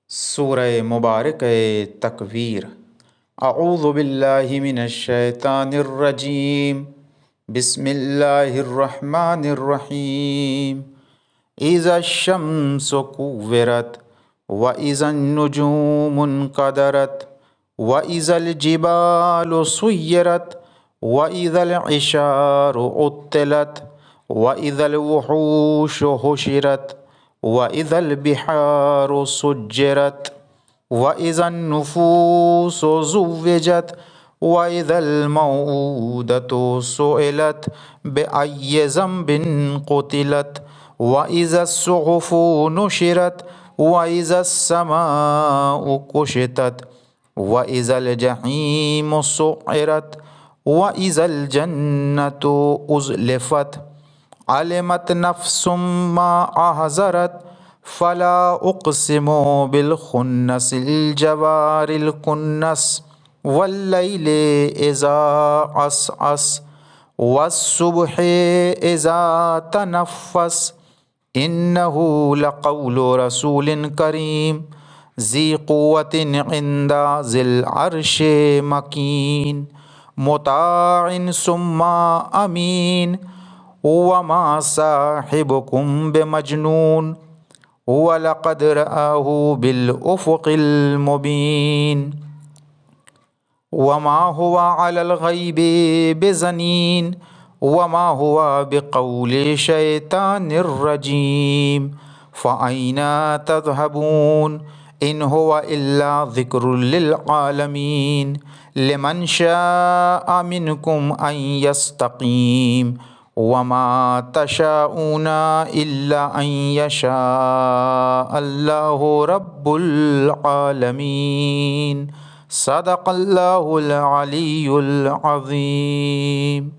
سورہ مبارک تکویر۔ اعوذ باللہ من الشیطان الرجیم، بسم اللہ الرحمن الرحیم۔ اذا الشمس کورت واذا النجوم انقدرت واذا الجبال سیرت واذا العشار عطلت واذا الوحوش حشرت وَإِذَا الْبِحَارُ سُجِّرَتْ وَإِذَا النُّفُوسُ زُوِّجَتْ وَإِذَا الْمَوْءُودَةُ سُئِلَتْ بِأَيِّ ذَنبٍ قُتِلَتْ وَإِذَا الصُّحُفُ نُشِرَتْ وَإِذَا السَّمَاءُ كُشِطَتْ وَإِذَا الْجَحِيمُ سُعِّرَتْ وَإِذَا الْجَنَّةُ أُزْلِفَتْ علمت نفس ما احضرت فلا اقسم بالخنس الجوار الکنس واللیل اذا عسعس والصبح اذا تنفس انه لقول رسول کریم ذی قوت عند ذی العرش مکین مطاع ثم امین وما صاحبكم بمجنون ولقد رآه بالأفق المبين وما هو على الغيب بضنين وما هو بقول شيطان الرجيم فأين تذهبون إن هو إلا ذكر للعالمين لمن شاء منكم أن يستقيم وما تشاءون إلا أن يشاء الله رب العالمين صدق الله العلي العظيم۔